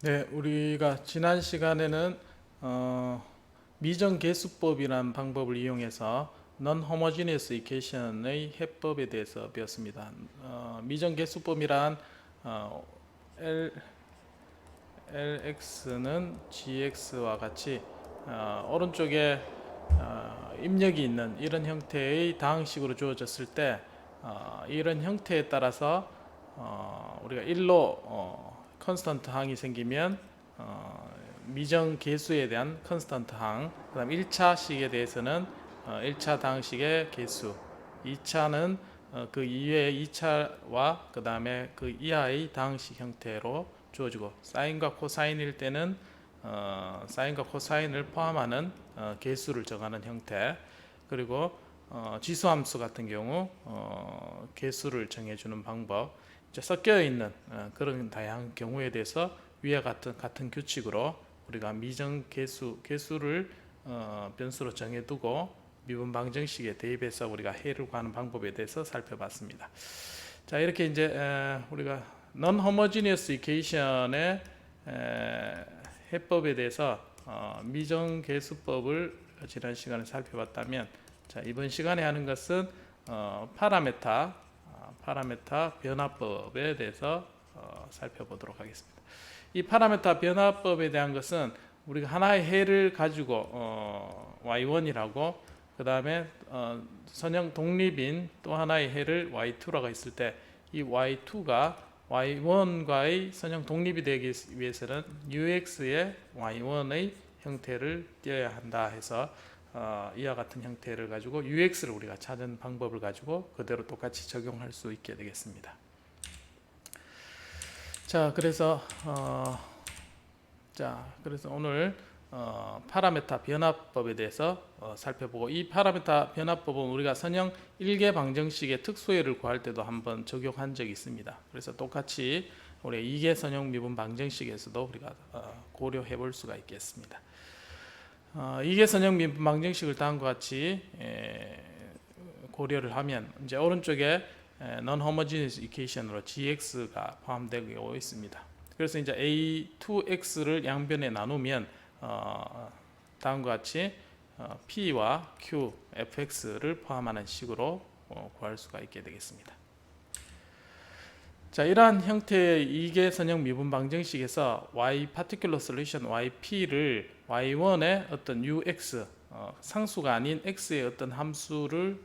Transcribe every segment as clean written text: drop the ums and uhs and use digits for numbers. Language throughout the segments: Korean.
네, 우리가 지난 시간에는 미정계수법이라는 방법을 이용해서 Non-homogeneous equation의 해법에 대해서 배웠습니다. 미정계수법이란 어, LX는 GX와 같이 오른쪽에 입력이 있는 이런 형태의 다항식으로 주어졌을 때 이런 형태에 따라서 우리가 1로 컨스턴트 항이 생기면 미정 계수에 대한 컨스턴트 항, 그다음 1차 식에 대해서는 1차 다항식의 계수, 2차는 그 이외의 2차와 그 다음에 그 이하의 다항식 형태로 주어지고, 사인과 코사인일 때는 사인과 코사인을 포함하는 계수를 정하는 형태, 그리고 지수함수 같은 경우 계수를 정해주는 방법, 이제 섞여 있는 그런 다양한 경우에 대해서 위와 같은 규칙으로 우리가 미정 계수를 변수로 정해두고 미분 방정식에 대입해서 우리가 해를 구하는 방법에 대해서 살펴봤습니다. 자, 이렇게 이제 우리가 non-homogeneous equation의 해법에 대해서 미정계수법을 지난 시간에 살펴봤다면, 자, 이번 시간에 하는 것은 파라메타 변화법에 대해서 살펴보도록 하겠습니다. 이 파라메타 변화법에 대한 것은 우리가 하나의 해를 가지고 y1이라고, 그 다음에 선형 독립인 또 하나의 해를 y2라고 했을 때, 이 y2가 y1과의 선형 독립이 되기 위해서는 ux의 y1의 형태를 띄어야 한다 해서 이와 같은 형태를 가지고 ux를 우리가 찾은 방법을 가지고 그대로 똑같이 적용할 수 있게 되겠습니다. 자, 그래서 오늘 파라메타 변화법에 대해서 살펴보고, 이 파라메타 변화법은 우리가 선형 1개 방정식의 특수해를 구할 때도 한번 적용한 적이 있습니다. 그래서 똑같이 우리 2개 선형 미분 방정식에서도 우리가 고려해 볼 수가 있겠습니다. 2개 선형 미분 방정식을 다음과 같이 고려를 하면, 이제 오른쪽에 non-homogeneous equation으로 gx가 포함되고 있습니다. 그래서 이제 a2x를 양변에 나누면 다음과 같이 p와 q, fx를 포함하는 식으로 구할 수가 있게 되겠습니다. 자, 이러한 형태의 2개 선형 미분 방정식에서 y particular solution yp를 y1의 어떤 ux, 상수가 아닌 x의 어떤 함수를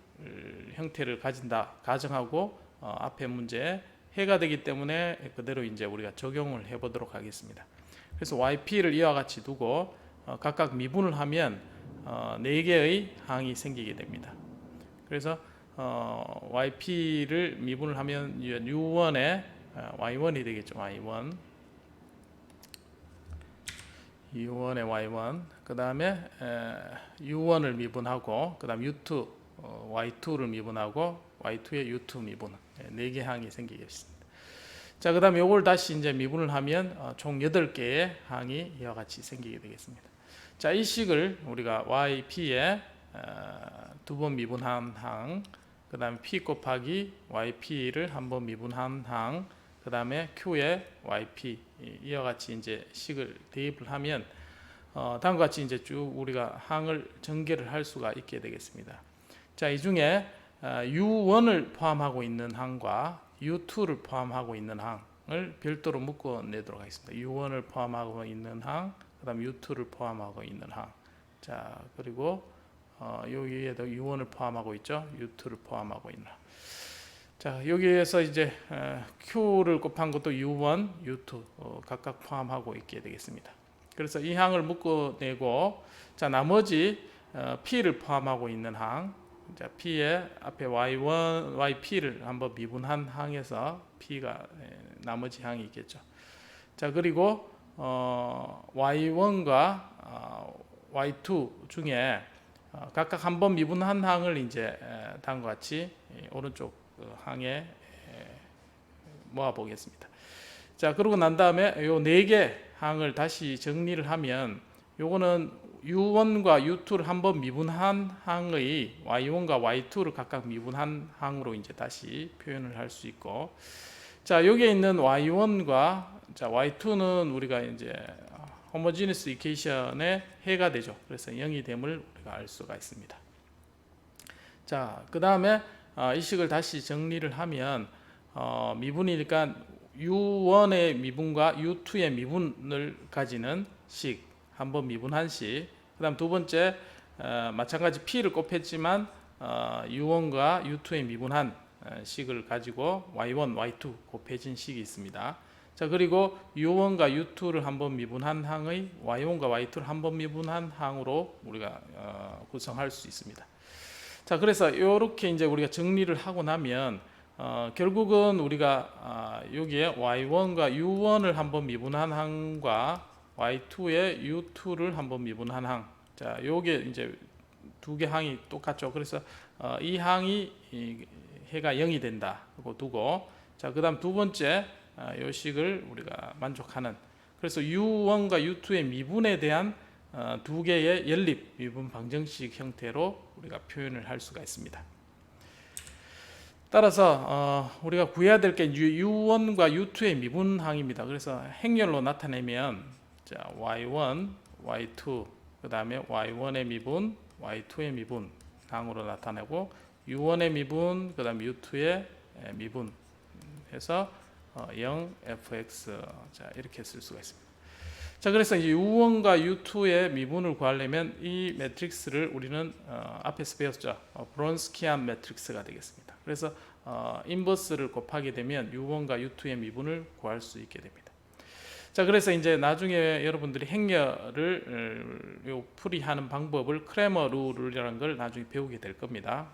형태를 가진다 가정하고 앞에 문제에 해가 되기 때문에 그대로 이제 우리가 적용을 해 보도록 하겠습니다. 그래서 yp를 이와 같이 두고 각각 미분을 하면 4개의 항이 생기게 됩니다. 그래서 yp를 미분을 하면 u1의 y1이 되겠죠. y1, u1의 y1, 그 다음에 u1을 미분하고, 그 다음 u2, y2를 미분하고, y2의 u2 미분, 4개 항이 생기겠습니다. 자, 그 다음에 이걸 다시 이제 미분을 하면 총 8개의 항이 이와 같이 생기게 되겠습니다. 자, 이 식을 우리가 yp에 2번 미분한 항, 그 다음에 p 곱하기 yp를 한번 미분한 항, 그 다음에 q에 yp, 이와 같이 이제 식을 대입을 하면 다음과 같이 이제 쭉 우리가 항을 전개를 할 수가 있게 되겠습니다. 자, 이 중에 u1을 포함하고 있는 항과 u2를 포함하고 있는 항을 별도로 묶어내도록 하겠습니다. u1을 포함하고 있는 항, 그 다음 u2를 포함하고 있는 항. 자, 그리고 여기에도 u1을 포함하고 있죠. u2를 포함하고 있는 항. 자, 여기에서 이제 q를 곱한 것도 u1, u2 각각 포함하고 있게 되겠습니다. 그래서 이 항을 묶어내고, 자, 나머지 p를 포함하고 있는 항, 자, p의 앞에 y1, yp를 한번 미분한 항에서 p가 나머지 항이 있겠죠. 자, 그리고 y1과 y2 중에 각각 한번 미분한 항을 이제 다음과 같이 오른쪽 항에 모아 보겠습니다. 자, 그러고 난 다음에 요 4개 항을 다시 정리를 하면, 요거는 u1과 u2를 한번 미분한 항의 y1과 y2를 각각 미분한 항으로 이제 다시 표현을 할 수 있고, 자, 여기에 있는 y1과 자, y2는 우리가 이제 호모지니스 이퀘이션의 해가 되죠. 그래서 0이 됨을 우리가 알 수가 있습니다. 자, 그 다음에 이 식을 다시 정리를 하면 미분이니까 u1의 미분과 u2의 미분을 가지는 식, 한번 미분한 식. 그 다음 두 번째 마찬가지 p를 곱했지만 u1과 u2의 미분한 식을 가지고 y1, y2 곱해진 식이 있습니다. 자, 그리고 u1과 u2를 한번 미분한 항의 y1과 y2를 한번 미분한 항으로 우리가 구성할 수 있습니다. 자, 그래서 이렇게 이제 우리가 정리를 하고 나면 결국은 우리가 여기에 y1과 u1을 한번 미분한 항과 y2의 u2를 한번 미분한 항. 자, 요게 이제 두 개 항이 똑같죠. 그래서 이 항이 해가 0이 된다. 고 두고, 자, 그다음 두 번째 요 식을 우리가 만족하는. 그래서 u1과 u2의 미분에 대한 두 개의 연립 미분 방정식 형태로 우리가 표현을 할 수가 있습니다. 따라서 우리가 구해야 될 게 u1과 u2의 미분항입니다. 그래서 행렬로 나타내면 자, y1, y2, 그 다음에 y1의 미분, y2의 미분 항으로 나타내고 u1의 미분, 그 다음에 u2의 미분 해서 0 fx 자, 이렇게 쓸 수가 있습니다. 자, 그래서 이제 u1과 u2의 미분을 구하려면 이 매트릭스를 우리는 앞에서 배웠죠. 브론스키안 매트릭스가 되겠습니다. 그래서 인버스를 곱하게 되면 u1과 u2의 미분을 구할 수 있게 됩니다. 자, 그래서 이제 나중에 여러분들이 행렬을 풀이하는 방법을 크레머 룰이라는 걸 나중에 배우게 될 겁니다.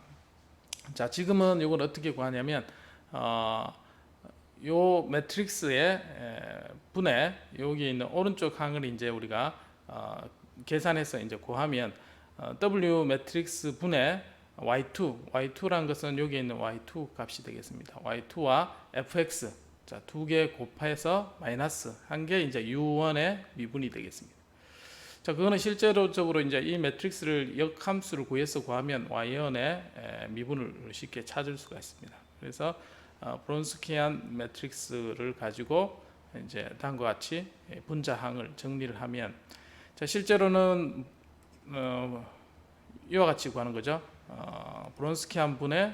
자, 지금은 이걸 어떻게 구하냐면 요 매트릭스의 분의 여기 있는 오른쪽 항을 이제 우리가 계산해서 이제 구하면 W 매트릭스 분의 y2란 것은 여기 있는 y2 값이 되겠습니다. y2와 fx 자, 두 개 곱해서 마이너스 한 개 이제 u1의 미분이 되겠습니다. 자, 그거는 실제로적으로 이제 이 매트릭스를 역함수를 구해서 구하면 y1의 미분을 쉽게 찾을 수가 있습니다. 그래서 브론스키안 매트릭스를 가지고 이제 다음과 같이 분자항을 정리를 하면 자, 실제로는 이와 같이 구하는 거죠. 브론스키안 분의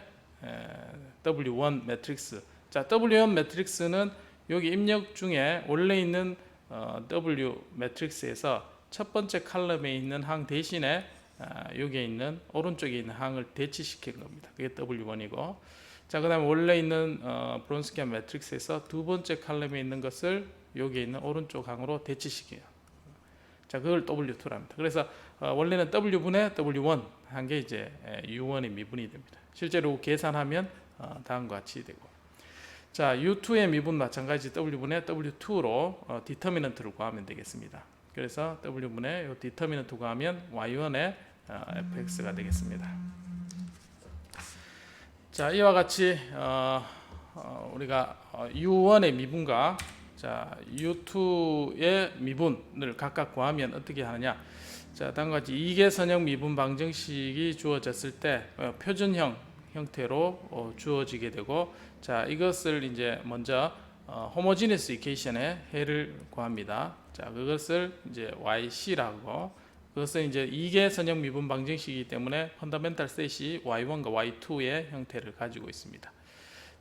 W1 매트릭스. 자, W1 매트릭스는 여기 입력 중에 원래 있는 W 매트릭스에서 첫 번째 칼럼에 있는 항 대신에 여기에 있는 오른쪽에 있는 항을 대치시킨 겁니다. 그게 W1이고, 자, 그다음에 원래 있는 브론스키안 매트릭스에서 두 번째 칼럼에 있는 것을 여기에 있는 오른쪽 항으로 대치시켜요. 자, 그걸 W2랍니다. 그래서 원래는 W분의 W1 한 게 이제 U1의 미분이 됩니다. 실제로 계산하면 다음과 같이 되고, 자, U2의 미분 마찬가지 W분의 W2로 디터미넌트를 구하면 되겠습니다. 그래서 W분의 이 디터미넌트 구하면 Y1의 fx가 되겠습니다. 자, 이와 같이 우리가 U1의 미분과 자, U2의 미분을 각각 구하면 어떻게 하느냐? 자, 다음과 같이 이계선형 미분 방정식이 주어졌을 때 표준형 형태로 주어지게 되고, 자, 이것을 이제 먼저 호모지니스 이퀘이션의 해를 구합니다. 자, 그것을 이제 YC라고, 그것은 이제 이계선형 미분 방정식이기 때문에 펀더멘탈 셋이 Y1과 Y2의 형태를 가지고 있습니다.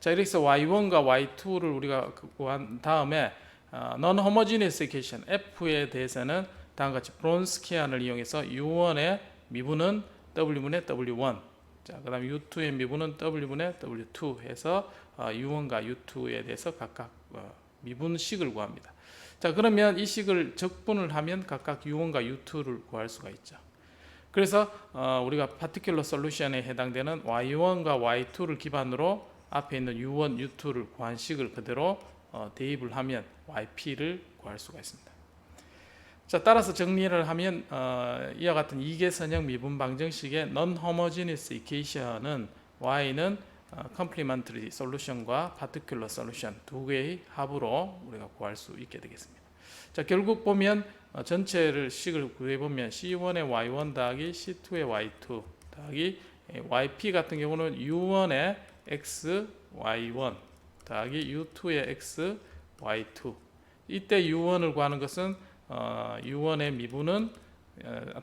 자, 이렇게 해서 Y1과 Y2를 우리가 구한 다음에 non homogeneous equation F에 대해서는 다음과 같이 브론스키안을 이용해서 U1의 미분은 W분의 W1, 자, 그 다음에 U2의 미분은 W분의 W2 해서 U1과 U2에 대해서 각각 미분식을 구합니다. 자, 그러면 이 식을 적분을 하면 각각 U1과 U2를 구할 수가 있죠. 그래서 우리가 파티큘러 솔루션에 해당되는 Y1과 Y2를 기반으로 앞에 있는 U1, U2를 구한 식을 그대로 대입을 하면 YP를 구할 수가 있습니다. 자, 따라서 정리를 하면 이와 같은 이계선형 미분 방정식의 non-homogeneous equation은 Y는 complementary solution과 particular solution 두 개의 합으로 우리가 구할 수 있게 되겠습니다. 자, 결국 보면 전체를 식을 구해보면 C1의 Y1 더하기 C2의 Y2 더하기 YP 같은 경우는 U1의 X Y1 더하기 U2의 X Y2, 이때 U1을 구하는 것은 U1의 미분은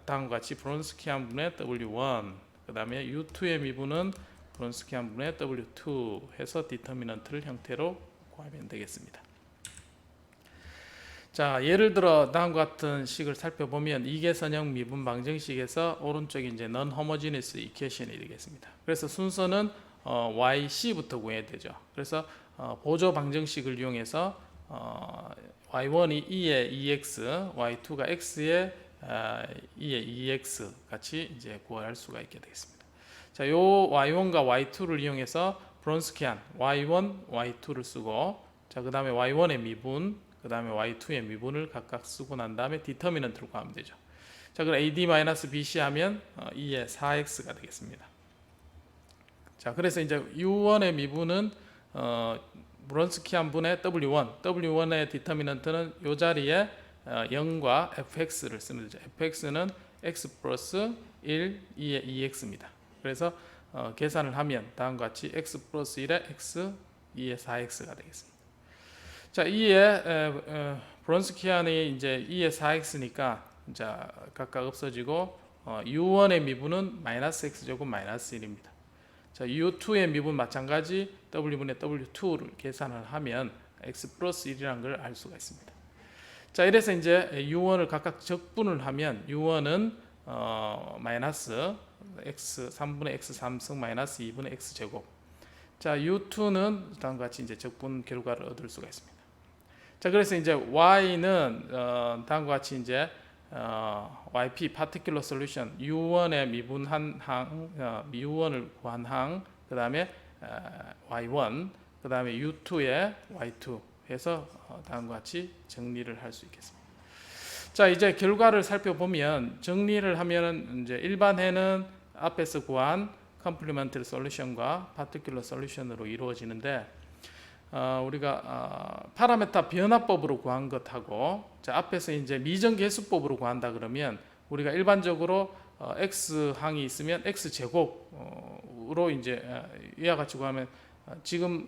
다음과 같이 브론스키안 분의 W1, 그 다음에 U2의 미분은 브론스키안 분의 W2 해서 디터미넌트를 형태로 구하면 되겠습니다. 자, 예를 들어 다음과 같은 식을 살펴보면 이계선형 미분 방정식에서 오른쪽이 이제 non homogeneous equation이 되겠습니다. 그래서 순서는 YC부터 구해야 되죠. 그래서 보조 방정식을 이용해서 Y1이 2의 2x, Y2가 x의 2의 2x 같이 이제 구할 수가 있게 되겠습니다. 자, 요 Y1과 Y2를 이용해서 브론스키안 Y1, Y2를 쓰고, 자, 그 다음에 Y1의 미분, 그 다음에 Y2의 미분을 각각 쓰고 난 다음에 디터미넌트를 구하면 되죠. 자, 그럼 AD-BC 하면 2의 4x가 되겠습니다. 자, 그래서 이제 U1의 미분은 브론스키안 분의 W1, W1의 디터미넌트는 이 자리에 0과 fx를 쓰면 되죠. fx는 x 플러스 1, 2의 2x입니다. 그래서 계산을 하면 다음과 같이 x 플러스 1의 x, 2의 4x가 되겠습니다. 자, 2의 브론스키안이 이제 2의 4x니까 자, 각각 없어지고 U1의 미분은 마이너스 x제곱 마이너스 1입니다. 자, U2의 미분 마찬가지 W분의 W2를 계산을 하면 x 플러스 1이라는 걸 알 수가 있습니다. 자, 이래서 이제 U1을 각각 적분을 하면 U1은 마이너스 x 3분의 x 3승 마이너스 2분의 x 제곱. 자, U2는 다음과 같이 이제 적분 결과를 얻을 수가 있습니다. 자, 그래서 이제 Y는 다음과 같이 이제 YP particular solution U1의 미분한 항, U1을 구한 항, 그 다음에 Y1, 그 다음에 U2의 Y2 해서 다음과 같이 정리를 할 수 있겠습니다. 자, 이제 결과를 살펴보면 정리를 하면은 이제 일반해는 앞에서 구한 complementary solution과 particular solution으로 이루어지는데 우리가 파라메타 변화법으로 구한 것하고 자, 앞에서 이제 미정계수법으로 구한다 그러면 우리가 일반적으로 x 항이 있으면 x 제곱으로 이제 이와 같이 구하면 지금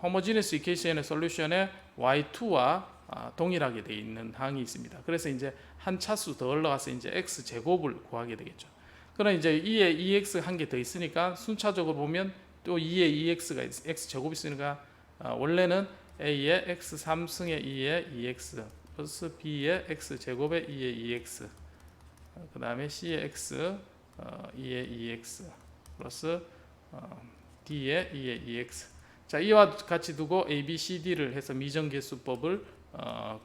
호모지니스 이퀘이션의 솔루션에 y2와 동일하게 되어 있는 항이 있습니다. 그래서 이제 한 차수 더 올라가서 이제 x 제곱을 구하게 되겠죠. 그럼 이제 2에 2x 한 개 더 있으니까 순차적으로 보면 또 2에 2x가 x 제곱이 있으니까 원래는 a의 x 3승의 2의 2x 플러스 b의 x 제곱의 2의 2x 그 다음에 c의 x 2의 2x 플러스 d의 2의 2x. 자, 이와 같이 두고 a, b, c, d를 해서 미정계수법을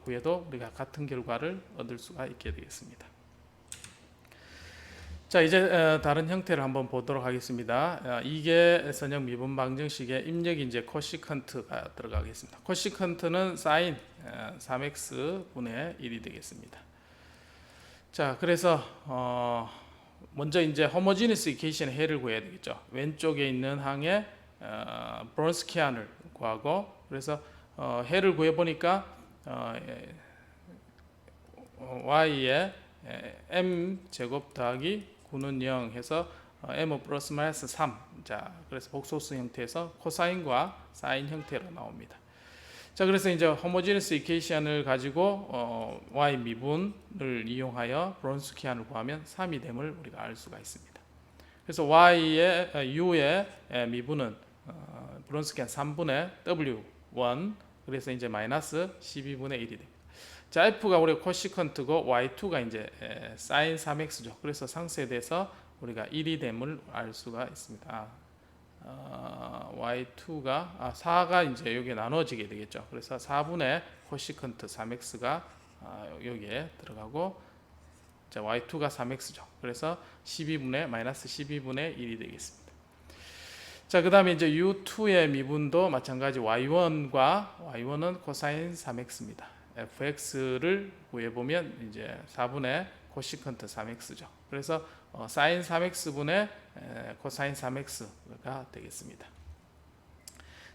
구해도 우리가 같은 결과를 얻을 수가 있게 되겠습니다. 자, 이제 다른 형태를 한번 보도록 하겠습니다. 이게 선형 미분 방정식의 입력이 이제 코시컨트가 들어가겠습니다. 코시컨트는 사인 3x 분의 1이 되겠습니다. 자, 그래서 먼저 이제 호모지니스 이퀘이션의 해를 구해야 되겠죠. 왼쪽에 있는 항에 브론스키안을 구하고, 그래서 해를 구해 보니까 y의 m 제곱 더하기 9는 0 해서 m 플러스 마이너스 3. 자, 그래서 복소수 형태에서 코사인과 사인 형태로 나옵니다. 자, 그래서 이제 호모지니스 이퀘이션을 가지고 y 미분을 이용하여 브론스키안을 구하면 3이 됨을 우리가 알 수가 있습니다. 그래서 y의 u의 미분은 브론스키안 3분의 w1, 그래서 이제 마이너스 12분의 1이 됩니다. 자, f가 우리 코시컨트고 y2가 이제 사인 3x죠. 그래서 상쇄돼서 우리가 1이 됨을 알 수가 있습니다. y2가 4가 이제 여기에 나눠지게 되겠죠. 그래서 4분의 코시컨트 3x가 여기에 들어가고, 자, y2가 3x죠. 그래서 12분의 마이너스 12분의 1이 되겠습니다. 자, 그 다음에 이제 u2의 미분도 마찬가지 y1은 코사인 3x입니다. fx를 구해보면 이제 4분의 코시컨트 3x죠. 그래서 사인 3x분의 코사인 3x가 되겠습니다.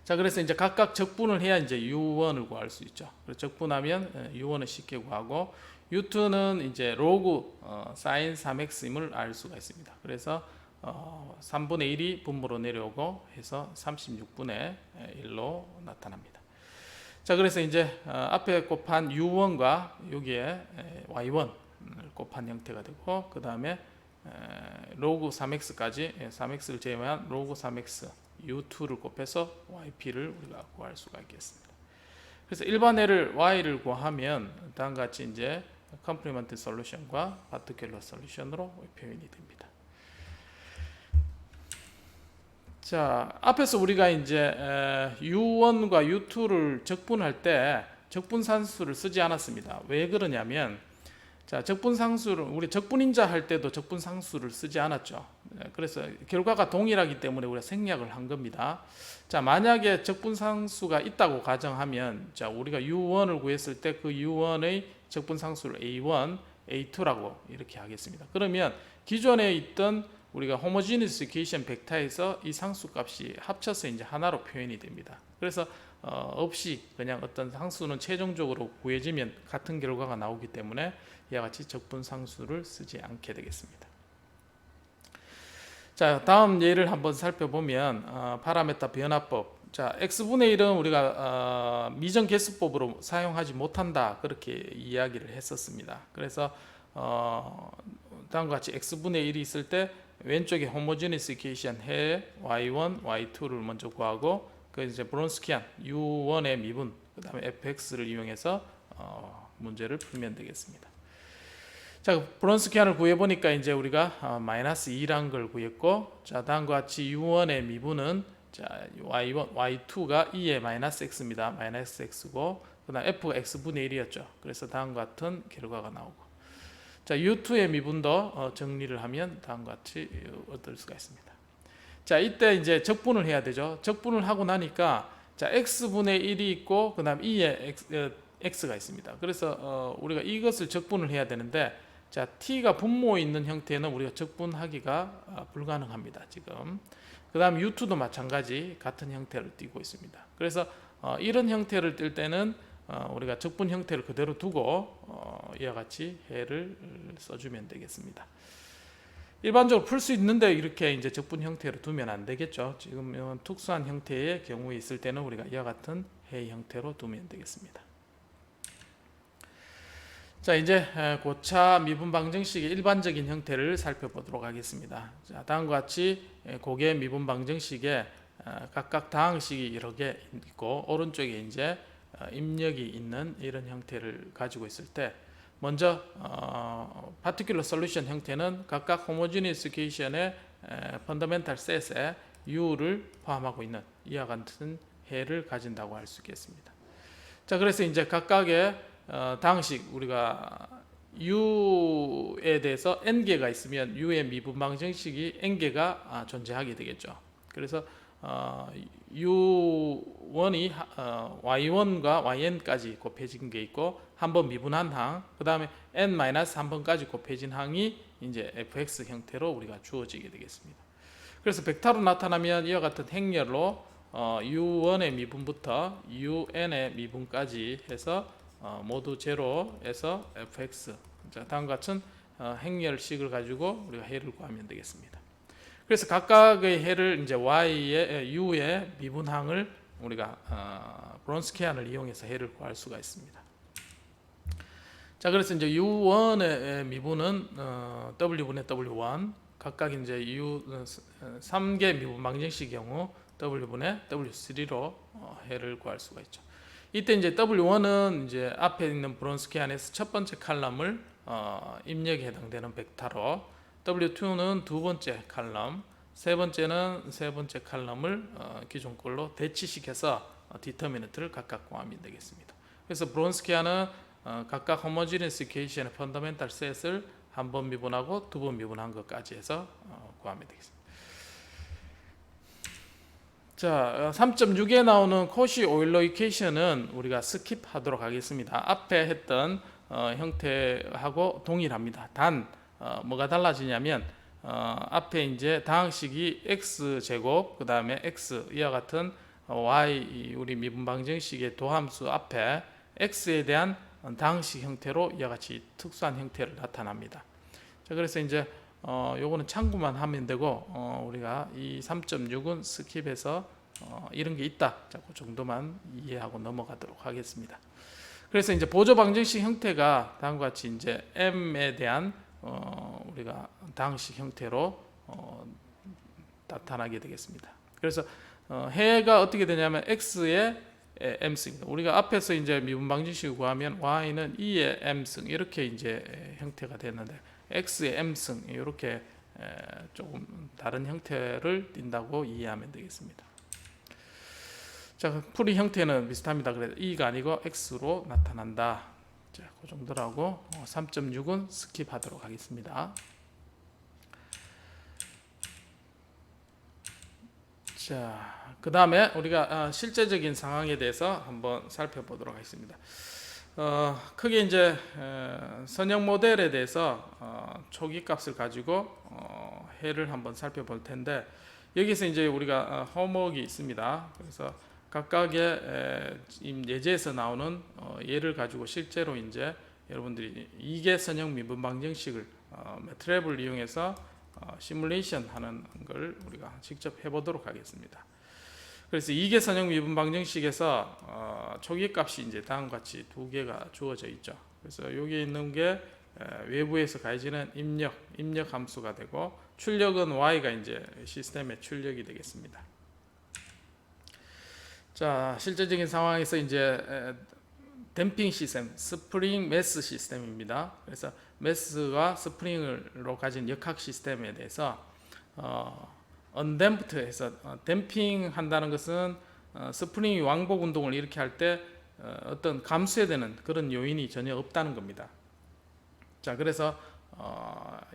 자, 그래서 이제 각각 적분을 해야 이제 u1을 구할 수 있죠. 그래서 적분하면 u1을 쉽게 구하고, u2는 이제 로그 사인 3x임을 알 수가 있습니다. 그래서 3분의 1이 분모로 내려오고 해서 36분의 1로 나타납니다. 자, 그래서 이제 앞에 곱한 U1과 여기에 Y1을 곱한 형태가 되고, 그 다음에 로그 3x까지 3x를 제외한 로그 3x U2를 곱해서 YP를 우리가 구할 수가 있겠습니다. 그래서 일반애를 Y를 구하면 다음과 같이 이제 컴플리먼트 솔루션과 파티큘러 솔루션으로 표현이 됩니다. 자, 앞에서 우리가 이제 U1과 U2를 적분할 때 적분산수를 쓰지 않았습니다. 왜 그러냐면, 자, 적분상수를 우리 적분인자 할 때도 적분상수를 쓰지 않았죠. 그래서 결과가 동일하기 때문에 우리가 생략을 한 겁니다. 자, 만약에 적분상수가 있다고 가정하면, 자, 우리가 U1을 구했을 때 그 U1의 적분상수를 A1, A2라고 이렇게 하겠습니다. 그러면 기존에 있던 우리가 호모지니스 이퀘이션 벡터에서 이 상수값이 합쳐서 이제 하나로 표현이 됩니다. 그래서 없이 그냥 어떤 상수는 최종적으로 구해지면 같은 결과가 나오기 때문에 이와 같이 적분상수를 쓰지 않게 되겠습니다. 자, 다음 예를 한번 살펴보면 파라메타 변화법. 자, x분의 1은 우리가 미정계수법으로 사용하지 못한다, 그렇게 이야기를 했었습니다. 그래서 다음과 같이 x분의 1이 있을 때 왼쪽에 호모지니스 이퀘이션 해 y1, y2를 먼저 구하고, 그 이제 브론스키안 u1의 미분, 그 다음에 fx를 이용해서 문제를 풀면 되겠습니다. 자, 브론스키안을 구해보니까 이제 우리가 마이너스 2란 걸 구했고, 자, 다음과 같이 u1의 미분은 자, y1, y2가 2의 마이너스 x입니다. 마이너스 x고, 그 다음 f가 x분의 1이었죠. 그래서 다음과 같은 결과가 나오고, 자, U2의 미분도 정리를 하면 다음과 같이 얻을 수가 있습니다. 자, 이때 이제 적분을 해야 되죠. 적분을 하고 나니까, 자, x분의 1이 있고, 그 다음 2의 x가 있습니다. 그래서 우리가 이것을 적분을 해야 되는데, 자, t가 분모 있는 형태는 우리가 적분하기가 불가능합니다, 지금. 그 다음 U2도 마찬가지 같은 형태를 띠고 있습니다. 그래서 이런 형태를 뜰 때는 우리가 적분 형태를 그대로 두고 이와 같이 해를 써주면 되겠습니다. 일반적으로 풀 수 있는데 이렇게 이제 적분 형태로 두면 안 되겠죠. 지금 특수한 형태의 경우에 있을 때는 우리가 이와 같은 해 형태로 두면 되겠습니다. 자, 이제 고차 미분 방정식의 일반적인 형태를 살펴보도록 하겠습니다. 자, 다음과 같이 고개 미분 방정식에 각각 다항식이 여러 개 있고, 오른쪽에 이제 입력이 있는 이런 형태를 가지고 있을 때, 먼저 파티큘러 솔루션 형태는 각각 호모지니스 이퀘이션의 펀더멘탈 셋에 U를 포함하고 있는 이와 같은 해를 가진다고 할 수 있겠습니다. 자, 그래서 이제 각각의 다항식, 우리가 U에 대해서 N개가 있으면 U의 미분 방정식이 N개가 존재하게 되겠죠. 그래서 U1이 Y1과 YN까지 곱해진 게 있고, 한 번 미분한 항, 그 다음에 N-1번까지 곱해진 항이 이제 fx 형태로 우리가 주어지게 되겠습니다. 그래서 벡터로 나타나면 이와 같은 행렬로 U1의 미분부터 UN의 미분까지 해서 모두 제로에서 fx, 자, 다음과 같은 행렬식을 가지고 우리가 해를 구하면 되겠습니다. 그래서 각각의 해를 이제 y의 u의 미분항을 우리가 브론스키안을 이용해서 해를 구할 수가 있습니다. 자, 그래서 이제 u1의 미분은 w분의 w1, 각각 이제 u 3개 미분 방정식 경우 w분의 w3로 해를 구할 수가 있죠. 이때 이제 w1은 이제 앞에 있는 브론스키안에서 첫 번째 칼럼을 입력에 해당되는 벡터로, W2는 두 번째 칼럼, 세 번째는 세 번째 칼럼을 기존 걸로 대치시켜서 디터미넌트를 각각 구하면 되겠습니다. 그래서 브론스키안은 각각 호모지니스 이퀘이션의 펀더멘탈 셋을 한 번 미분하고 두 번 미분한 것까지 해서 구하면 되겠습니다. 자, 3.6에 나오는 코시 오일러 이퀘이션은 우리가 스킵하도록 하겠습니다. 앞에 했던 형태하고 동일합니다. 단 뭐가 달라지냐면 앞에 이제 다항식이 x 제곱, 그 다음에 x 이와 같은 y 우리 미분 방정식의 도함수 앞에 x에 대한 다항식 형태로 이와 같이 특수한 형태를 나타납니다. 자, 그래서 이제 요거는 참고만 하면 되고 우리가 이 3.6은 스킵해서 이런 게 있다. 자, 그 정도만 이해하고 넘어가도록 하겠습니다. 그래서 이제 보조 방정식 형태가 다음과 같이 이제 m에 대한 우리가 다항식 형태로 나타나게 되겠습니다. 그래서 해가 어떻게 되냐면 x의 m승. 우리가 앞에서 이제 미분 방정식을 구하면 y는 2의 m승 이렇게 이제 형태가 되는데 x의 m승 이렇게 조금 다른 형태를 띈다고 이해하면 되겠습니다. 자, 풀이 형태는 비슷합니다. 그래서 2가 아니고 x로 나타난다. 자, 그 정도라고 3.6은 스킵하도록 하겠습니다. 자, 그 다음에 우리가 실제적인 상황에 대해서 한번 살펴보도록 하겠습니다. 크게 이제 선형 모델에 대해서 초기 값을 가지고 해를 한번 살펴볼 텐데 여기서 이제 우리가 홈워크가 있습니다. 그래서 각각의 예제에서 나오는 예를 가지고 실제로 이제 여러분들이 이계 선형 미분 방정식을 매트랩을 이용해서 시뮬레이션 하는 걸 우리가 직접 해보도록 하겠습니다. 그래서 이계 선형 미분 방정식에서 초기 값이 이제 다음과 같이 두 개가 주어져 있죠. 그래서 여기 있는 게 외부에서 가해지는 입력 함수가 되고 출력은 y가 이제 시스템의 출력이 되겠습니다. 자, 실제적인 상황에서 이제 댐핑 시스템, 스프링 매스 시스템입니다. 그래서 매스가 스프링으로 가진 역학 시스템에 대해서 언댐프트해서 댐핑 한다는 것은 스프링이 왕복 운동을 이렇게 할 때 어떤 감소되는 그런 요인이 전혀 없다는 겁니다. 자, 그래서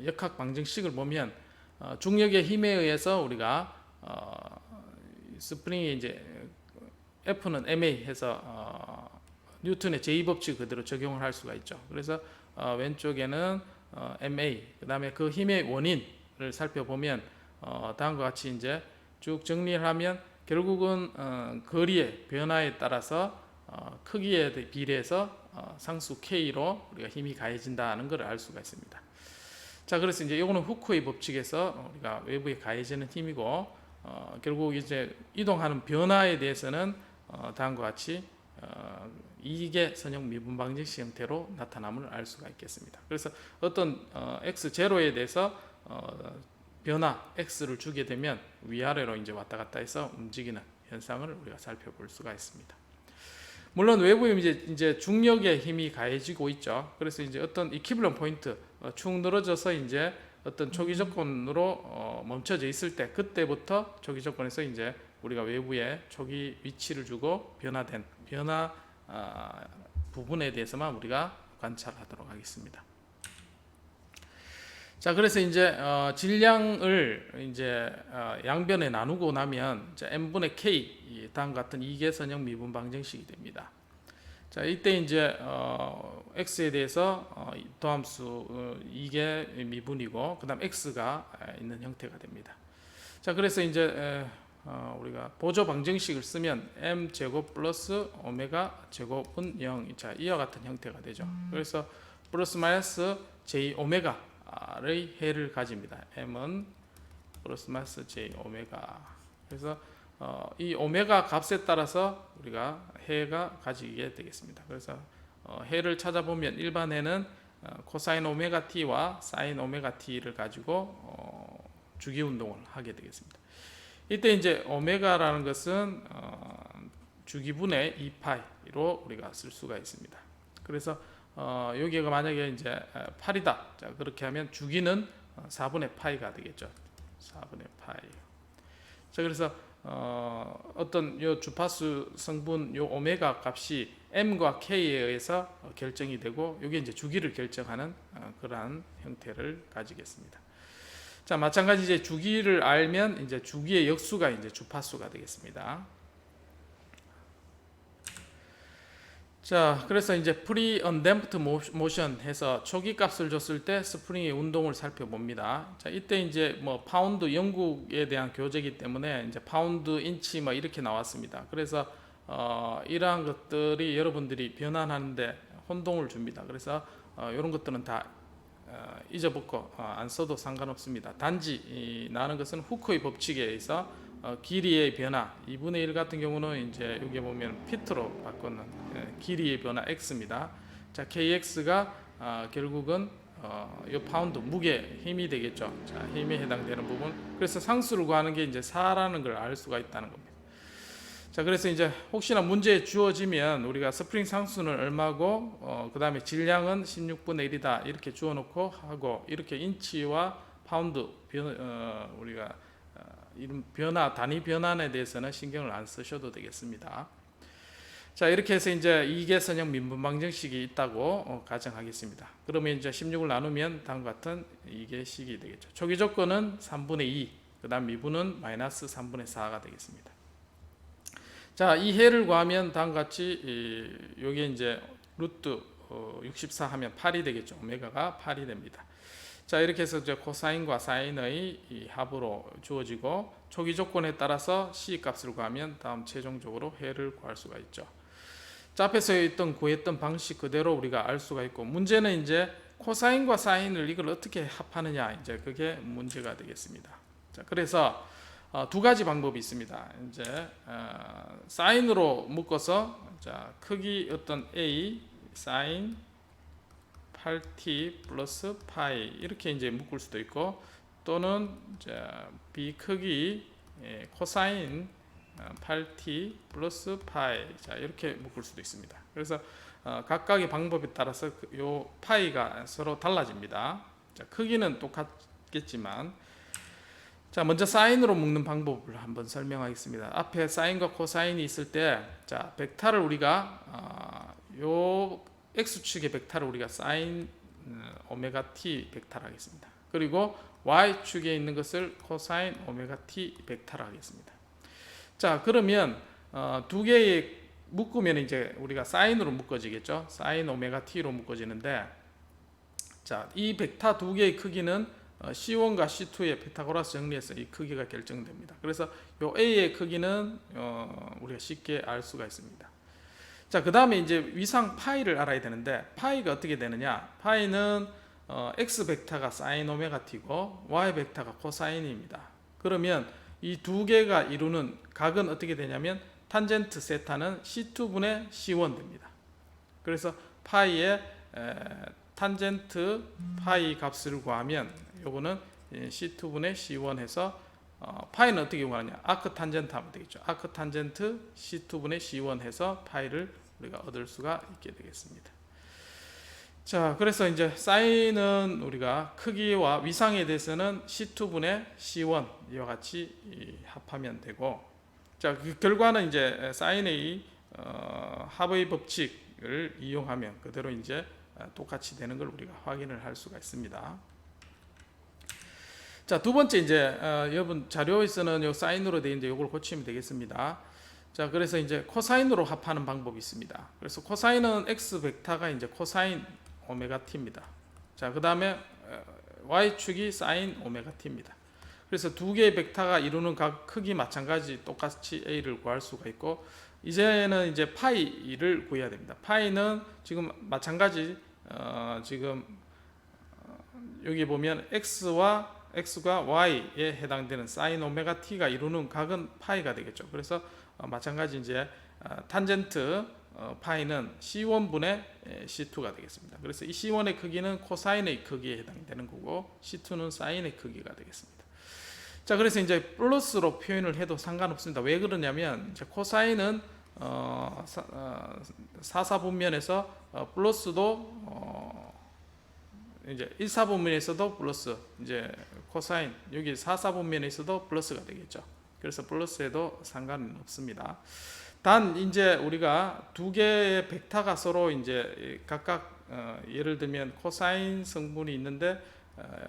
역학 방정식을 보면 중력의 힘에 의해서 우리가 스프링이 이제 F는 ma 해서 뉴턴의 제2법칙 그대로 적용을 할 수가 있죠. 그래서 왼쪽에는 ma 그 다음에 그 힘의 원인을 살펴보면 다음과 같이 이제 쭉 정리를 하면 결국은 거리의 변화에 따라서 크기에 비례해서 상수 k로 우리가 힘이 가해진다는 것을 알 수가 있습니다. 자, 그래서 이제 이거는 후크의 법칙에서 우리가 외부에 가해지는 힘이고 결국 이제 이동하는 변화에 대해서는 다음과 같이 이계 선형 미분 방정식 형태로 나타남을 알 수가 있겠습니다. 그래서 어떤 x0에 대해서 변화 x를 주게 되면 위아래로 이제 왔다 갔다 해서 움직이는 현상을 우리가 살펴볼 수가 있습니다. 물론 외부에 이제 중력의 힘이 가해지고 있죠. 그래서 이제 어떤 이퀴블럼 포인트 축 늘어져서 이제 어떤 초기 조건으로 멈춰져 있을 때 그때부터 초기 조건에서 이제 우리가 외부에 초기 위치를 주고 변화 부분에 대해서만 우리가 관찰하도록 하겠습니다. 자, 그래서 이제 질량을 이제 양변에 나누고 나면 이제 n분의 k 다음 같은 이계 선형 미분 방정식이 됩니다. 자, 이때 이제 x에 대해서 도함수 이계 미분이고 그다음 x가 있는 형태가 됩니다. 자, 그래서 이제 우리가 보조 방정식을 쓰면 m 제곱 플러스 오메가 제곱은 0. 자, 이와 같은 형태가 되죠. 그래서 플러스 마이너스 j 오메가의 해를 가집니다. m은 플러스 마이너스 j 오메가. 그래서 이 오메가 값에 따라서 우리가 해가 가지게 되겠습니다. 그래서 해를 찾아보면 일반 해는 코사인 오메가 t와 사인 오메가 t를 가지고 주기 운동을 하게 되겠습니다. 이때 이제 오메가라는 것은 주기분의 2파이로 우리가 쓸 수가 있습니다. 그래서 여기가 만약에 이제 8이다. 자, 그렇게 하면 주기는 4분의 파이가 되겠죠. 4분의 파이. 자, 그래서 어떤 요 주파수 성분 요 오메가 값이 m과 k에 의해서 결정이 되고 이게 이제 주기를 결정하는 그러한 형태를 가지겠습니다. 자, 마찬가지 이제 주기를 알면 이제 주기의 역수가 이제 주파수가 되겠습니다. 자, 그래서 이제 프리 언댐프트 모션 해서 초기 값을 줬을 때 스프링의 운동을 살펴봅니다. 자, 이때 이제 뭐 파운드 영국에 대한 교재이기 때문에 이제 파운드 인치 뭐 이렇게 나왔습니다. 그래서 이러한 것들이 여러분들이 변환하는데 혼동을 줍니다. 그래서 이런 것들은 다 잊어먹고 안 써도 상관없습니다. 단지 나는 것은 후크의 법칙에 의해서 길이의 변화 2분의 1 같은 경우는 이제 여기 보면 피트로 바꾸는 길이의 변화 x입니다. 자, kx가 결국은 이 파운드 무게 힘이 되겠죠. 자, 힘에 해당되는 부분. 그래서 상수를 구하는 게 이제 4라는 걸 알 수가 있다는 겁니다. 자, 그래서 이제 혹시나 문제에 주어지면 우리가 스프링 상수는 얼마고 그 다음에 질량은 16분의 1이다 이렇게 주어놓고 하고 이렇게 인치와 파운드 우리가 이런 변화 단위 변환에 대해서는 신경을 안 쓰셔도 되겠습니다. 자, 이렇게 해서 이제 이계선형 민분 방정식이 있다고 가정하겠습니다. 그러면 이제 16을 나누면 다음과 같은 이계식이 되겠죠. 초기 조건은 3분의 2, 그 다음 미분은 마이너스 3분의 4가 되겠습니다. 자, 이 해를 구하면 다음과 같이 여기 이제 루트 64 하면 8이 되겠죠. 오메가가 8이 됩니다. 자, 이렇게 해서 이제 코사인과 사인의 이 합으로 주어지고 초기 조건에 따라서 C 값을 구하면 다음 최종적으로 해를 구할 수가 있죠. 자, 앞에서 구했던 방식 그대로 우리가 알 수가 있고 문제는 이제 코사인과 사인을 이걸 어떻게 합하느냐 이제 그게 문제가 되겠습니다. 자, 그래서 두 가지 방법이 있습니다. 이제 사인으로 묶어서 자, 크기 어떤 A 사인 8t 플러스 파이 이렇게 이제 묶을 수도 있고 또는 자, B 크기 코사인 8t 플러스 파이 자, 이렇게 묶을 수도 있습니다. 그래서 각각의 방법에 따라서 요 파이가 서로 달라집니다. 자, 크기는 똑같겠지만 자, 먼저 사인으로 묶는 방법을 한번 설명하겠습니다. 앞에 사인과 코사인이 있을 때 자, 벡터를 우리가 요 x축의 벡터를 우리가 사인 오메가 t 벡터로 하겠습니다. 그리고 y축에 있는 것을 코사인 오메가 t 벡터로 하겠습니다. 자, 그러면 두 개의 묶으면 이제 우리가 사인으로 묶어지겠죠. 사인 오메가 t로 묶어지는데 자, 이 벡터 두 개의 크기는 C1과 C2의 피타고라스 정리해서 이 크기가 결정됩니다. 그래서 요 A의 크기는 우리가 쉽게 알 수가 있습니다. 자, 그 다음에 이제 위상 파이를 알아야 되는데 파이가 어떻게 되느냐? 파이는 X 벡터가 사인 오메가 t고 Y 벡터가 코사인입니다. 그러면 이 두 개가 이루는 각은 어떻게 되냐면 탄젠트 세타는 C2분의 C1 됩니다. 그래서 파이의 탄젠트 파이 값을 구하면 요거는 C2분의 C1 해서 파이는 어떻게 구하느냐? 아크 탄젠트 하면 되겠죠. 아크 탄젠트 C2분의 C1 해서 파이를 우리가 얻을 수가 있게 되겠습니다. 자, 그래서 이제 사인은 우리가 크기와 위상에 대해서는 C2분의 C1 이와 같이 합하면 되고 자, 그 결과는 이제 사인의 합의 법칙을 이용하면 그대로 이제 똑같이 되는 걸 우리가 확인을 할 수가 있습니다. 자, 두 번째 이제 여러분 자료에서는 요 사인으로 되어 있는데 요걸 고치면 되겠습니다. 자, 그래서 이제 코사인으로 합하는 방법이 있습니다. 그래서 코사인은 x 벡터가 이제 코사인 오메가 t입니다. 자, 그다음에 y축이 사인 오메가 t입니다. 그래서 두 개의 벡터가 이루는 각 크기 마찬가지 똑같이 a를 구할 수가 있고 이제는 이제 파이를 구해야 됩니다. 파이는 지금 마찬가지 지금 여기 보면 x가 y에 해당되는 사인 오메가 t가 이루는 각은 파이가 되겠죠. 그래서 마찬가지 이제 탄젠트 파이는 C1분의 C2가 되겠습니다. 그래서 이 C1의 크기는 코사인의 크기에 해당되는 거고 C2는 사인의 크기가 되겠습니다. 자, 그래서 이제 플러스로 표현을 해도 상관없습니다. 왜 그러냐면 이제 코사인은 사사분면에서 플러스도 이제 1사분면에서도 플러스 이제 코사인 여기 4사분면에서도 플러스가 되겠죠. 그래서 플러스에도 상관은 없습니다. 단 이제 우리가 두 개의 벡터가 서로 이제 각각 예를 들면 코사인 성분이 있는데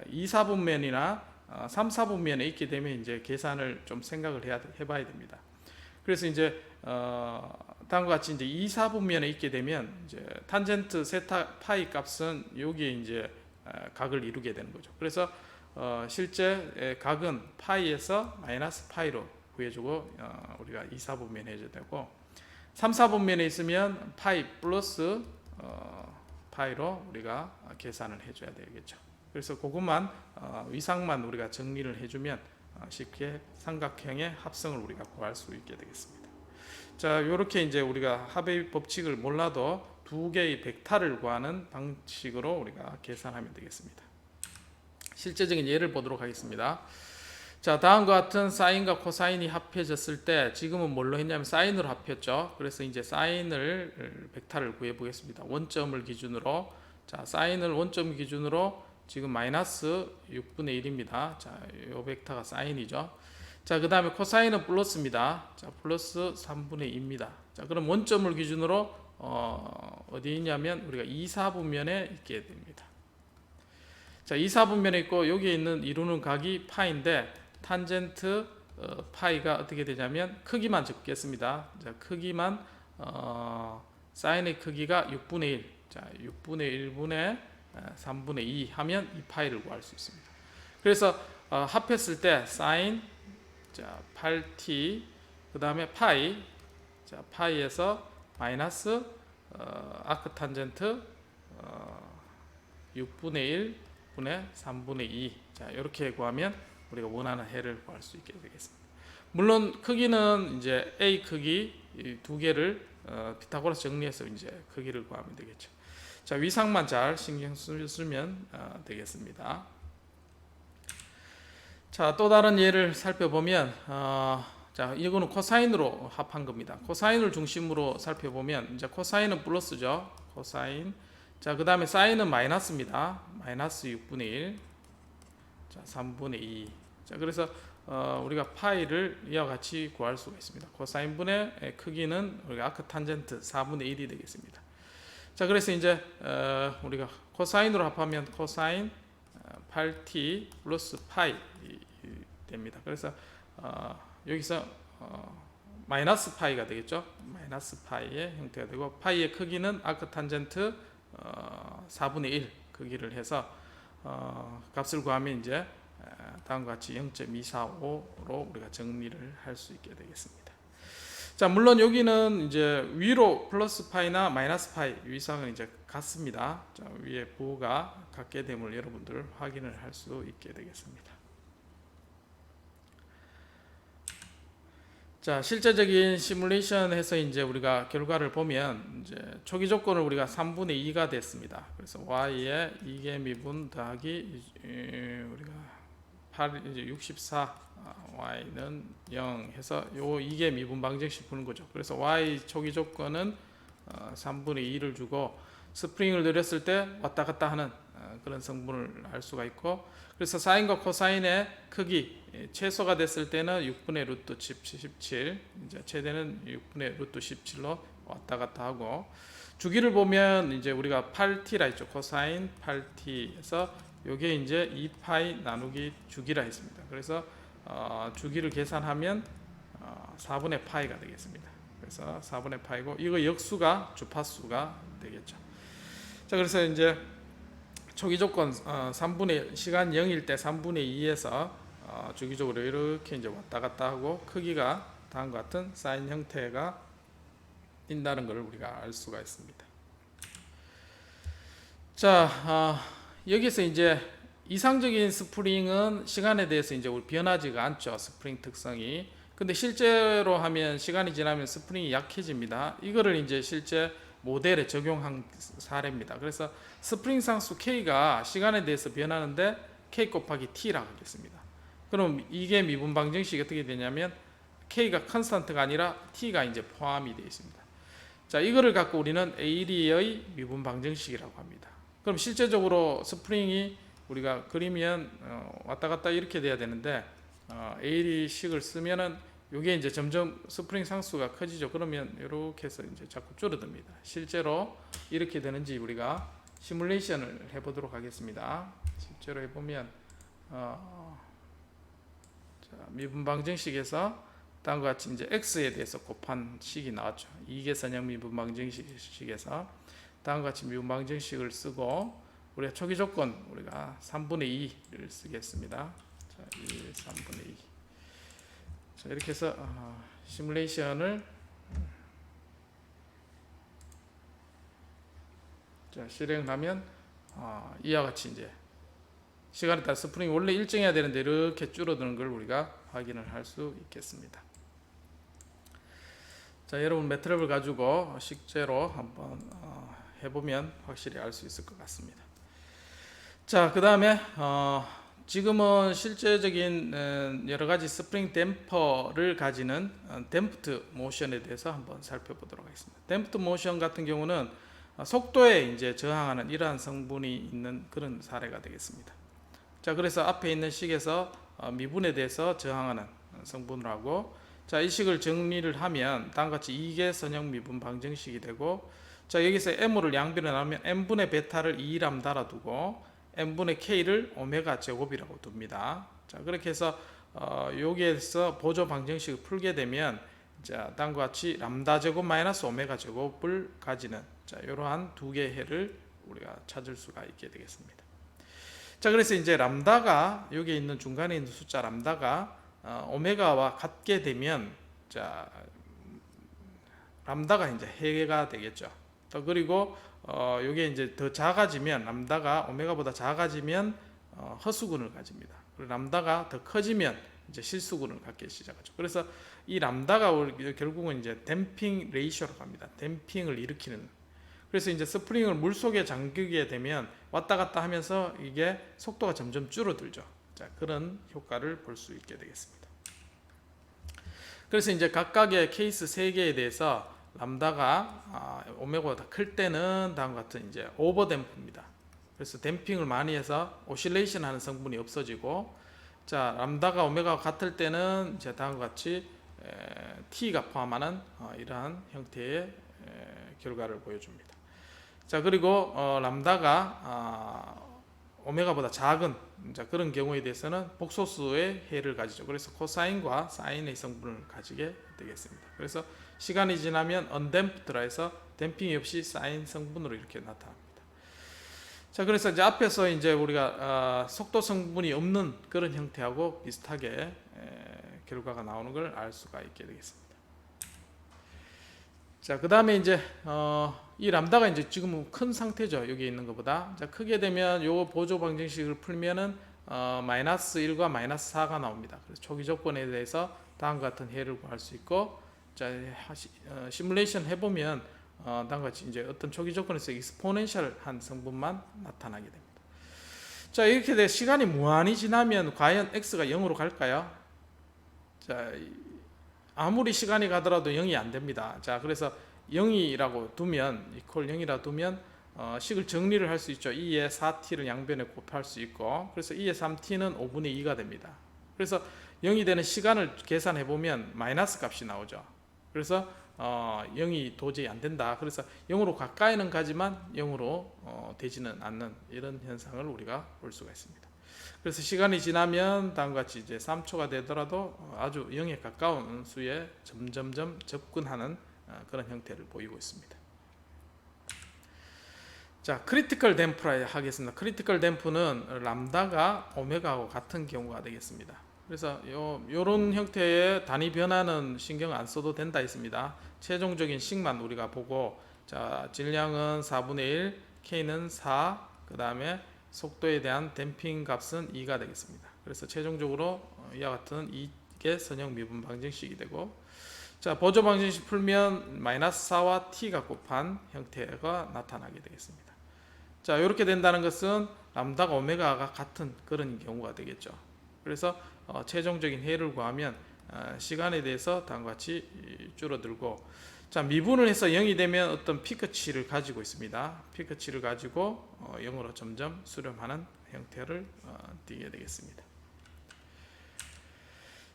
2사분면이나 3사분면에 있게 되면 이제 계산을 좀 생각을 해봐야 됩니다. 그래서 이제 다음과 같이 이제 2사분면에 있게 되면 이제 탄젠트 세타 파이 값은 여기에 이제 각을 이루게 되는 거죠. 그래서 실제 각은 파이에서 마이너스 파이로 구해주고 우리가 2사분면에 해줘야 되고 3사분면에 있으면 파이 플러스 파이로 우리가 계산을 해줘야 되겠죠. 그래서 그것만 위상만 우리가 정리를 해주면 쉽게 삼각형의 합성을 우리가 구할 수 있게 되겠습니다. 자, 이렇게 이제 우리가 합의 법칙을 몰라도 두 개의 벡터를 구하는 방식으로 우리가 계산하면 되겠습니다. 실제적인 예를 보도록 하겠습니다. 자, 다음과 같은 사인과 코사인이 합해졌을 때 지금은 뭘로 했냐면 사인으로 합했죠. 그래서 이제 사인을 벡터를 구해 보겠습니다. 원점을 기준으로, 자, 사인을 원점 기준으로 지금 마이너스 6분의 1입니다. 자, 요 벡터가 사인이죠. 자, 그 다음에 코사인은 플러스입니다. 자, 플러스 3분의 2입니다. 자, 그럼 원점을 기준으로 어디 있냐면 우리가 2, 4분면에 있게 됩니다. 자, 2, 4분면에 있고 여기에 있는 이루는 각이 파인데 탄젠트 파이가 어떻게 되냐면 크기만 적겠습니다. 자, 크기만 사인의 크기가 6분의 1. 자, 6분의 1분의 3분의 2 하면 이 파이를 구할 수 있습니다. 그래서 합했을 때 사인, 자, 8t 그다음에 파이, 자, 파이에서 마이너스 아크탄젠트 6분의 1 분의 3분의 2. 자, 이렇게 구하면 우리가 원하는 해를 구할 수 있게 되겠습니다. 물론 크기는 이제 a 크기 두 개를 피타고라스 정리해서 이제 크기를 구하면 되겠죠. 자, 위상만 잘 신경 쓰면 되겠습니다. 자, 또 다른 예를 살펴보면 자, 이거는 코사인으로 합한 겁니다. 코사인을 중심으로 살펴보면 이제 코사인은 플러스죠. 코사인. 자, 그 다음에 사인은 마이너스입니다. 마이너스 6분의 1. 자, 3분의 2. 자, 그래서 우리가 파이를 이와 같이 구할 수가 있습니다. 코사인분의 크기는 우리가 아크탄젠트 4분의 1이 되겠습니다. 자, 그래서 이제 우리가 코사인으로 합하면 코사인 8t 플러스 파이 됩니다. 그래서 여기서 마이너스 파이가 되겠죠. 마이너스 파이의 형태가 되고 파이의 크기는 아크탄젠트 4분의 1 크기를 해서 값을 구하면 이제 다음과 같이 0.245로 우리가 정리를 할 수 있게 되겠습니다. 자, 물론 여기는 이제 위로 플러스 파이나 마이너스 파이 위상은 이제 같습니다. 자, 위에 부호가 같게 됨을 여러분들 확인을 할 수 있게 되겠습니다. 자, 실제적인 시뮬레이션에서 이제 우리가 결과를 보면 이제 초기 조건을 우리가 3분의 2가 됐습니다. 그래서 y의 2개 미분 더하기 우리가 8 이제 64 y는 0 해서 요 2개 미분 방정식 푸는 거죠. 그래서 y 초기 조건은 3분의 2를 주고 스프링을 내렸을 때 왔다 갔다 하는 그런 성분을 알 수가 있고, 그래서 사인과 코사인의 크기 최소가 됐을 때는 6분의 루트 17, 이제 최대는 6분의 루트 17로 왔다 갔다 하고, 주기를 보면 이제 우리가 8t라 했죠. 코사인 8t에서 요게 이제 2파이 나누기 주기라 했습니다. 그래서 주기를 계산하면 4분의 파이가 되겠습니다. 그래서 4분의 파이고 이거 역수가 주파수가 되겠죠. 자, 그래서 이제 초기 조건 3분의 시간 0일 때 3분의 2에서 주기적으로 이렇게 이제 왔다 갔다 하고 크기가 다음과 같은 사인 형태가 띈다는 것을 우리가 알 수가 있습니다. 자, 여기서 이제 이상적인 스프링은 시간에 대해서 이제 우리 변하지가 않죠. 스프링 특성이. 근데 실제로 하면 시간이 지나면 스프링이 약해집니다. 이거를 이제 실제 모델에 적용한 사례입니다. 그래서 스프링 상수 K가 시간에 대해서 변하는데 K 곱하기 T라고 하겠습니다. 그럼 이게 미분 방정식이 어떻게 되냐면 K가 컨스턴트가 아니라 T가 이제 포함이 되어 있습니다. 자, 이거를 갖고 우리는 AD의 미분 방정식이라고 합니다. 그럼 실제적으로 스프링이 우리가 그리면 왔다 갔다 이렇게 돼야 되는데 AD식을 쓰면은 이게 이제 점점 스프링 상수가 커지죠. 그러면 이렇게 해서 이제 자꾸 줄어듭니다. 실제로 이렇게 되는지 우리가 시뮬레이션을 해보도록 하겠습니다. 실제로 해보면 자, 미분 방정식에서 다음과 같이 이제 x에 대해서 곱한 식이 나왔죠. 이계선형 미분 방정식에서 다음과 같이 미분 방정식을 쓰고 우리가 초기 조건 우리가 3분의 2를 쓰겠습니다. 자, 3분의 2. 자, 이렇게 해서 시뮬레이션을 자, 실행하면 이와 같이 이제 시간에 따라 스프링이 원래 일정해야 되는데 이렇게 줄어드는 걸 우리가 확인을 할 수 있겠습니다. 자, 여러분 매트랩을 가지고 실제로 한번 해보면 확실히 알 수 있을 것 같습니다. 자, 그 다음에 지금은 실제적인 여러 가지 스프링 댐퍼를 가지는 댐프트 모션에 대해서 한번 살펴보도록 하겠습니다. 댐프트 모션 같은 경우는 속도에 이제 저항하는 이러한 성분이 있는 그런 사례가 되겠습니다. 자, 그래서 앞에 있는 식에서 미분에 대해서 저항하는 성분을 하고, 자, 이 식을 정리를 하면 다음과 같이 이계 선형 미분 방정식이 되고, 자, 여기서 m를 양변에 나누면 m분의 베타를 2람다라 두고 m분의 k를 오메가 제곱이라고 둡니다. 자, 그렇게 해서 여기에서 보조 방정식을 풀게 되면, 자, 다음과 같이 람다 제곱 마이너스 오메가 제곱을 가지는, 자, 이러한 두 개의 해를 우리가 찾을 수가 있게 되겠습니다. 자, 그래서 이제 람다가 여기 있는 중간에 있는 숫자 람다가 오메가와 같게 되면, 자, 람다가 이제 해가 되겠죠. 또 그리고 이게 이제 더 작아지면, 람다가 오메가보다 작아지면 허수근을 가집니다. 그리고 람다가 더 커지면 이제 실수근을 갖기 시작하죠. 그래서 이 람다가 결국은 이제 댐핑 레이쇼로 갑니다. 댐핑을 일으키는. 그래서 이제 스프링을 물 속에 잠기게 되면 왔다 갔다 하면서 이게 속도가 점점 줄어들죠. 자, 그런 효과를 볼 수 있게 되겠습니다. 그래서 이제 각각의 케이스 3개에 대해서 람다가 오메가보다 클 때는 다음과 같은 이제 오버댐프입니다. 그래서 댐핑을 많이 해서 오실레이션 하는 성분이 없어지고, 자, 람다가 오메가와 같을 때는 이제 다음과 같이 T가 포함하는 이러한 형태의 결과를 보여줍니다. 자, 그리고 람다가 오메가보다 작은, 자, 그런 경우에 대해서는 복소수의 해를 가지죠. 그래서 코사인과 사인의 성분을 가지게 되겠습니다. 그래서 시간이 지나면 언댐프드라 해서 댐핑이 없이 사인 성분으로 이렇게 나타납니다. 자, 그래서 이제 앞에서 이제 우리가 속도 성분이 없는 그런 형태하고 비슷하게 결과가 나오는 걸 알 수가 있게 되겠습니다. 자, 그 다음에 이제 이 람다가 이제 지금 큰 상태죠. 여기 있는 것보다. 자, 크게 되면 요 보조 방정식을 풀면은 마이너스 1과 마이너스 4가 나옵니다. 그래서 초기 조건에 대해서 다음과 같은 해를 구할 수 있고, 자, 시뮬레이션 해보면 다음과 같이 이제 어떤 초기 조건에서 익스포넨셜한 성분만 나타나게 됩니다. 자, 이렇게 돼 시간이 무한히 지나면 과연 x가 0으로 갈까요? 자, 아무리 시간이 가더라도 0이 안 됩니다. 자, 그래서 0이라고 두면, 이퀄 0이라고 두면 식을 정리를 할 수 있죠. 2의 4t를 양변에 곱할 수 있고, 그래서 2의 3t는 5분의 2가 됩니다. 그래서 0이 되는 시간을 계산해 보면 마이너스 값이 나오죠. 그래서 0이 도저히 안 된다. 그래서 0으로 가까이는 가지만 0으로 되지는 않는 이런 현상을 우리가 볼 수가 있습니다. 그래서 시간이 지나면 다음과 같이 이제 3초가 되더라도 아주 0에 가까운 수에 점점점 접근하는 그런 형태를 보이고 있습니다. 자, 크리티컬 댐프라 하겠습니다. 크리티컬 댐프는 람다가 오메가하고 같은 경우가 되겠습니다. 그래서 요런 형태의 단위 변화는 신경 안 써도 된다 했습니다. 최종적인 식만 우리가 보고, 자, 질량은 4분의 1, K는 4, 그 다음에 속도에 대한 댐핑 값은 2가 되겠습니다. 그래서 최종적으로 이와 같은 이계 선형 미분 방정식이 되고, 자, 보조 방정식 풀면 마이너스 4와 t가 곱한 형태가 나타나게 되겠습니다. 자, 이렇게 된다는 것은 람다가 오메가가 같은 그런 경우가 되겠죠. 그래서 최종적인 해를 구하면 시간에 대해서 다음과 같이 줄어들고, 자, 미분을 해서 0이 되면 어떤 피크치를 가지고 있습니다. 피크치를 가지고 0으로 점점 수렴하는 형태를 띠게 되겠습니다.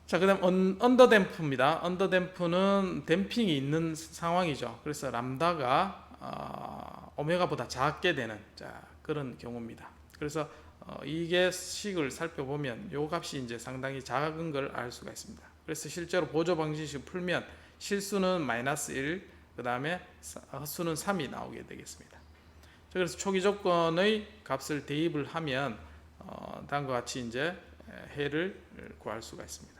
자, 그 다음 언더댐프입니다. 언더댐프는 댐핑이 있는 상황이죠. 그래서 람다가 오메가보다 작게 되는, 자, 그런 경우입니다. 그래서 이게 식을 살펴보면 요 값이 이제 상당히 작은 걸 알 수가 있습니다. 그래서 실제로 보조 방정식 풀면 실수는 마이너스 1, 그 다음에 헛수는 3이 나오게 되겠습니다. 그래서 초기 조건의 값을 대입을 하면 다음과 같이 이제 해를 구할 수가 있습니다.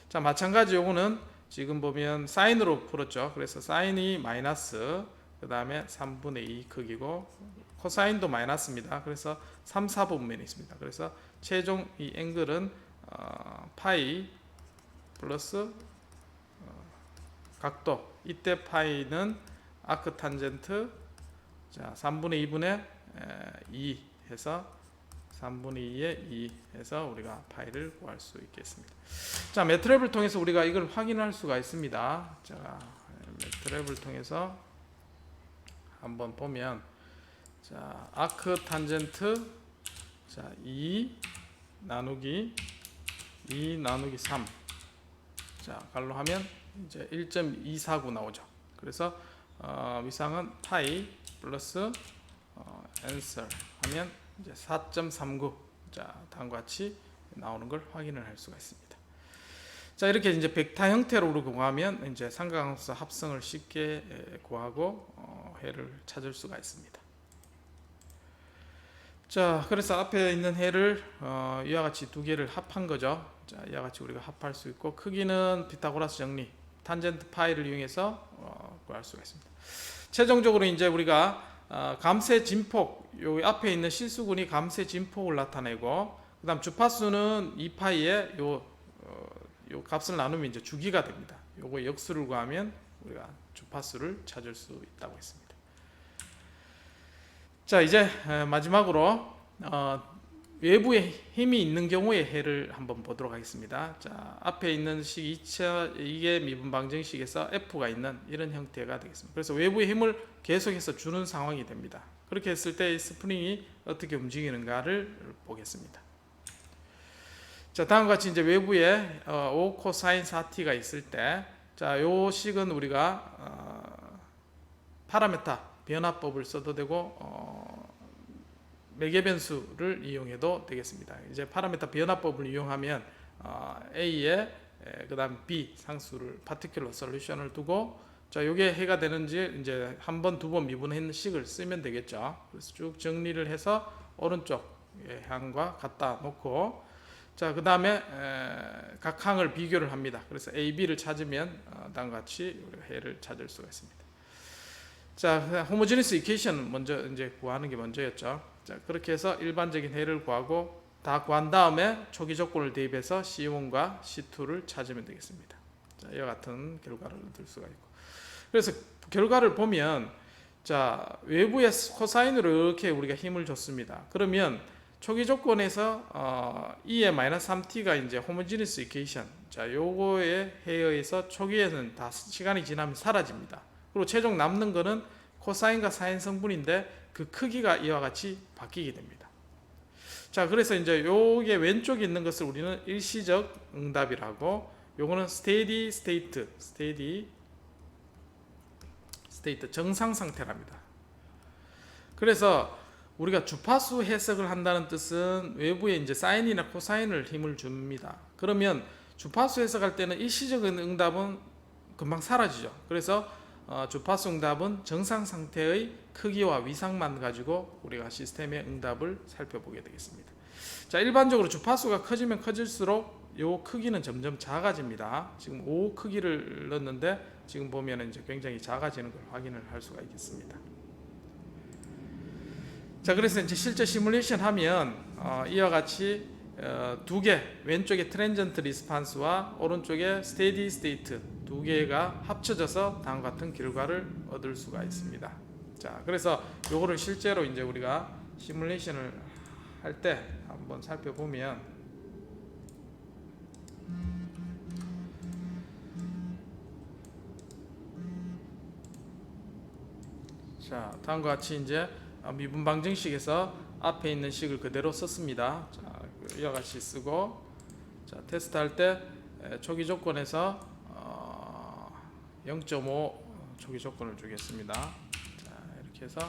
자, 마찬가지 요거는 지금 보면 사인으로 풀었죠. 그래서 사인이 마이너스, 그 다음에 3분의 2 크기고, 코사인도 마이너스입니다. 그래서 3, 4분면이 있습니다. 그래서 최종 이 앵글은 파이 플러스 각도, 이때 파이는 아크 탄젠트, 자 3분의 2분의 2 해서 3분의 2의 2 해서 우리가 파이를 구할 수 있겠습니다. 자, 매트랩을 통해서 우리가 이걸 확인할 수가 있습니다. 자, 매트랩을 통해서 한번 보면, 자, 아크 탄젠트, 자, 2 나누기 3, 자, 갈로 하면 이제 1.249 나오죠. 그래서 위상은 파이 플러스 answer 하면 이제 4.39, 자, 다음과 같이 나오는 걸 확인을 할 수가 있습니다. 자, 이렇게 이제 벡터 형태로 구하면 이제 삼각함수 합성을 쉽게 구하고 해를 찾을 수가 있습니다. 자, 그래서 앞에 있는 해를 이와 같이 두 개를 합한 거죠. 자, 이와 같이 우리가 합할 수 있고, 크기는 피타고라스 정리, 탄젠트 파이를 이용해서 구할 수가 있습니다. 최종적으로 이제 우리가 감세 진폭, 요 앞에 있는 실수군이 감세 진폭을 나타내고, 그다음 주파수는 2파이에 요 값을 나누면 이제 주기가 됩니다. 요거 역수를 구하면 우리가 주파수를 찾을 수 있다고 했습니다. 자, 이제 마지막으로 외부에 힘이 있는 경우의 해를 한번 보도록 하겠습니다. 자, 앞에 있는 식 이게 미분 방정식에서 F가 있는 이런 형태가 되겠습니다. 그래서 외부의 힘을 계속해서 주는 상황이 됩니다. 그렇게 했을 때 이 스프링이 어떻게 움직이는가를 보겠습니다. 자, 다음과 같이 이제 외부에 5 코사인 4t가 있을 때, 자, 요 식은 우리가 파라메타 변화법을 써도 되고 매개 변수를 이용해도 되겠습니다. 이제 파라메타 변화법을 이용하면 A에 그다음 B 상수를 파티큘러 솔루션을 두고, 자, 요게 해가 되는지 이제 한 번, 두 번 미분한 식을 쓰면 되겠죠. 그래서 쭉 정리를 해서 오른쪽의 항과 갖다 놓고, 자, 그 다음에 각 항을 비교를 합니다. 그래서 A, B를 찾으면 다음과 같이 우리가 해를 찾을 수가 있습니다. 자, 호모지니스 이퀘이션 먼저 이제 구하는 게 먼저였죠. 자, 그렇게 해서 일반적인 해를 구하고 다 구한 다음에 초기 조건을 대입해서 C1과 C2를 찾으면 되겠습니다. 자, 이와 같은 결과를 얻을 수가 있고, 그래서 결과를 보면, 자, 외부의 코사인으로 이렇게 우리가 힘을 줬습니다. 그러면 초기 조건에서 E의 마이너스 3t가 이제 호모지니스 이퀘이션, 자, 요거에 해의해서 초기에는 다 시간이 지나면 사라집니다. 그리고 최종 남는 거는 코사인과 사인 성분인데 그 크기가 이와 같이 바뀌게 됩니다. 자, 그래서 이제 요게 왼쪽에 있는 것을 우리는 일시적 응답이라고, 요거는 스테디 스테이트, 정상 상태랍니다. 그래서 우리가 주파수 해석을 한다는 뜻은 외부에 이제 사인이나 코사인을 힘을 줍니다. 그러면 주파수 해석할 때는 일시적인 응답은 금방 사라지죠. 그래서 주파수 응답은 정상 상태의 크기와 위상만 가지고 우리가 시스템의 응답을 살펴보게 되겠습니다. 자, 일반적으로 주파수가 커지면 커질수록 요 크기는 점점 작아집니다. 지금 5 크기를 넣었는데 지금 보면 이제 굉장히 작아지는 걸 확인을 할 수가 있겠습니다. 자, 그래서 이제 실제 시뮬레이션 하면 이와 같이 두 개, 왼쪽에 트랜전트 리스판스와 오른쪽에 스테디 스테이트 두 개가 합쳐져서 다음과 같은 결과를 얻을 수가 있습니다. 자, 그래서 요거를 실제로 이제 우리가 시뮬레이션을 할 때 한번 살펴보면, 자, 다음과 같이 이제 미분 방정식에서 앞에 있는 식을 그대로 썼습니다. 자, 이와 같이 쓰고, 자, 테스트할 때 초기 조건에서 0.5 초기 조건을 주겠습니다. 자, 이렇게 해서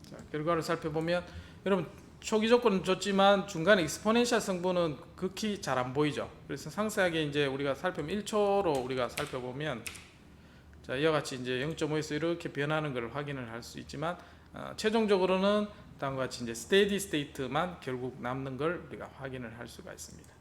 자, 결과를 살펴보면, 여러분 초기 조건은 줬지만 중간에 익스포넨셜 성분은 극히 잘 안 보이죠. 그래서 상세하게 이제 우리가 살펴보면 1초로 우리가 살펴보면, 자, 이와 같이 이제 0.5에서 이렇게 변하는 것을 확인을 할 수 있지만 최종적으로는 다음과 같이 이제 스테디 스테이트만 결국 남는 걸 우리가 확인을 할 수가 있습니다.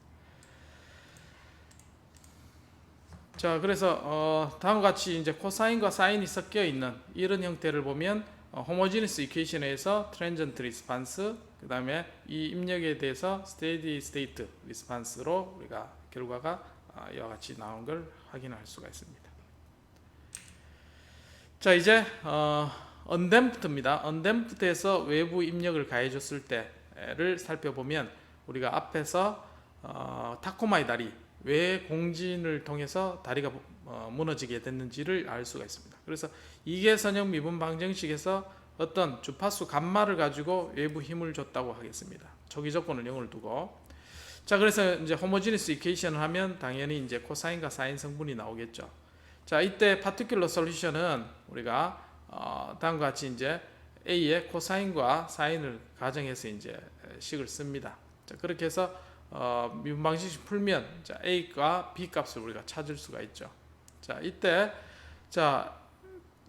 자, 그래서 다음과 같이 이제 코사인과 사인이 섞여 있는 이런 형태를 보면 호모지니스 이퀘이션에서 트랜전트 리스판스, 그 다음에 이 입력에 대해서 스테디 스테이트 리스판스로 우리가 결과가 이와 같이 나온 걸 확인할 수가 있습니다. 자, 이제 언댐프트입니다. 언댐프트에서 외부 입력을 가해줬을 때를 살펴보면 우리가 앞에서 타코마의 다리, 왜 공진을 통해서 다리가 무너지게 됐는지를 알 수가 있습니다. 그래서 이계선형 미분 방정식에서 어떤 주파수 감마를 가지고 외부 힘을 줬다고 하겠습니다. 초기 조건을 0을 두고. 자, 그래서 이제 호모지니스 이퀘이션을 하면 당연히 이제 코사인과 사인 성분이 나오겠죠. 자, 이때 파티큘러 솔루션은 우리가 다음과 같이 이제 A의 코사인과 사인을 가정해서 이제 식을 씁니다. 자, 그렇게 해서 미분 방정식 풀면 자, A과 B 값을 우리가 찾을 수가 있죠. 자, 이때 자,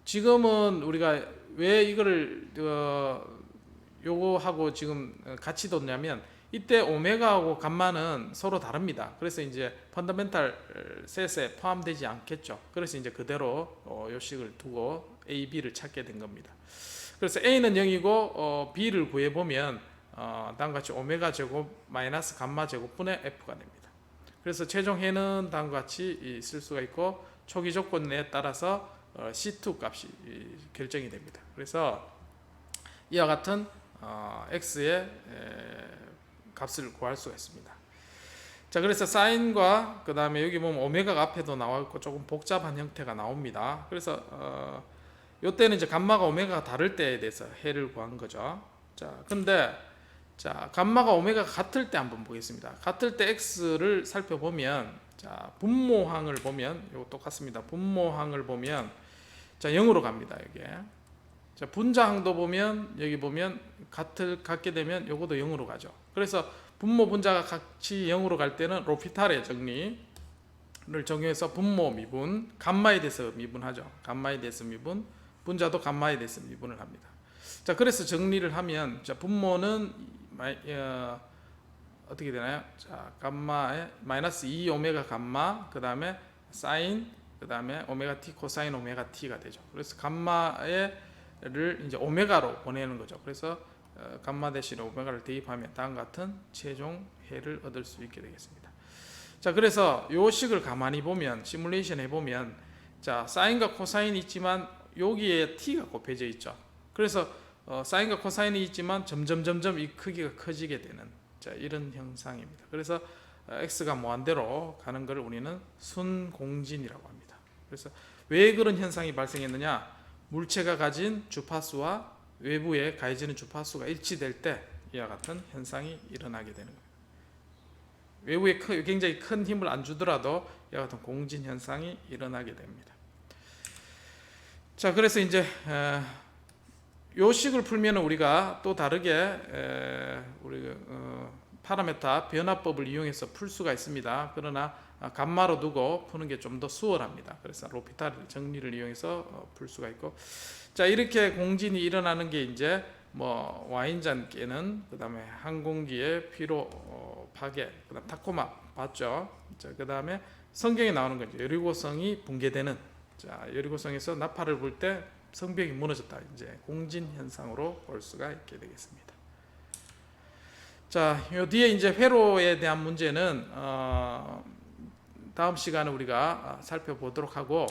지금은 우리가 왜 이거를 요거하고 지금 같이 뒀냐면 이때 오메가하고 감마는 서로 다릅니다. 그래서 이제 펀더멘탈 셋에 포함되지 않겠죠. 그래서 이제 그대로 요 식을 두고 A, B를 찾게 된 겁니다. 그래서 A는 0이고 B를 구해보면 다음과 같이 오메가 제곱 마이너스 감마 제곱분의 F가 됩니다. 그래서 최종 해는 다음과 같이 쓸 수가 있고 초기 조건에 따라서 C2 값이 결정이 됩니다. 그래서 이와 같은 X의 값을 구할 수가 있습니다. 자, 그래서 사인과 그 다음에 여기 보면 오메가가 앞에도 나와 있고 조금 복잡한 형태가 나옵니다. 그래서 이때는 이제 감마가 오메가가 다를 때에 대해서 해를 구한 거죠. 자, 근데 자, 감마가 오메가가 같을 때 한번 보겠습니다. 같을 때 X를 살펴보면 자, 분모항을 보면 이거 똑같습니다. 분모항을 보면 자, 0으로 갑니다. 여기에. 자, 분자항도 보면 여기 보면 같게 되면 요것도 0으로 가죠. 그래서 분모 분자가 같이 0으로 갈 때는 로피탈의 정리를 적용해서 분모 미분, 감마에 대해서 미분하죠. 감마에 대해서 미분, 분자도 감마에 대해서 미분을 합니다. 자, 그래서 정리를 하면 자, 분모는 어떻게 되나요? 자, 감마에 마이너스 2 오메가 감마, 그 다음에 사인, 그 다음에 오메가 t 코사인 오메가 t가 되죠. 그래서 감마를 이제 오메가로 보내는 거죠. 그래서 감마 대신에 오메가를 대입하면 다음과 같은 최종 해를 얻을 수 있게 되겠습니다. 자, 그래서 요 식을 가만히 보면 시뮬레이션 해보면 자, 사인과 코사인이 있지만 여기에 t가 곱해져 있죠. 그래서 사인과 코사인이 있지만 점점 이 크기가 커지게 되는 자, 이런 형상입니다. 그래서 x가 무한대로 가는 것을 우리는 순공진이라고 합니다. 그래서 왜 그런 현상이 발생했느냐? 물체가 가진 주파수와 외부에 가해지는 주파수가 일치될 때 이와 같은 현상이 일어나게 되는 거예요. 외부에 굉장히 큰 힘을 안 주더라도 이와 같은 공진 현상이 일어나게 됩니다. 자, 그래서 이제 요 식을 풀면 우리가 또 다르게 파라메타 변화법을 이용해서 풀 수가 있습니다. 그러나 감마로 두고 푸는 게 좀 더 수월합니다. 그래서 로피탈 정리를 이용해서 풀 수가 있고, 자, 이렇게 공진이 일어나는 게 이제 뭐 와인잔 깨는, 그다음에 항공기의 피로 파괴, 그다음 타코마 봤죠. 자, 그다음에 성경에 나오는 거죠. 여리고성이 붕괴되는. 자, 여리고성에서 나팔을 불 때 성벽이 무너졌다. 이제 공진 현상으로 볼 수가 있게 되겠습니다. 자, 요 뒤에 이제 회로에 대한 문제는 다음 시간에 우리가 살펴보도록 하고,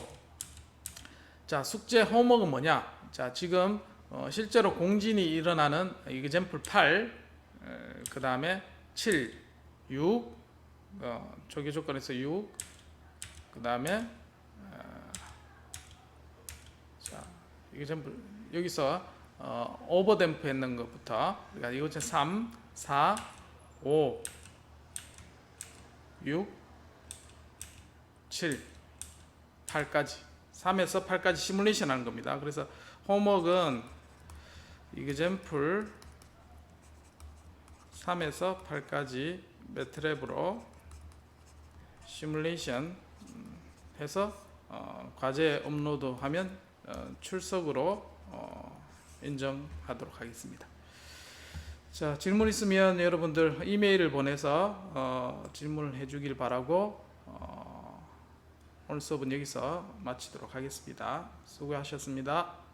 자, 숙제 홈워크는 뭐냐? 자, 지금 실제로 공진이 일어나는 example 8, 그 다음에 7, 6, 조기 조건에서 6, 그 다음에 자, example 여기서 오버댐프 했는 것부터, 그러니까 이것은 3, 4, 5, 6, 7, 8까지 3에서 8까지 시뮬레이션 하는 겁니다. 그래서 홈워크는 example 3에서 8까지 매트랩으로 시뮬레이션 해서 과제 업로드하면 출석으로 인정하도록 하겠습니다. 자, 질문 있으면 여러분들 이메일을 보내서 질문을 해주길 바라고 오늘 수업은 여기서 마치도록 하겠습니다. 수고하셨습니다.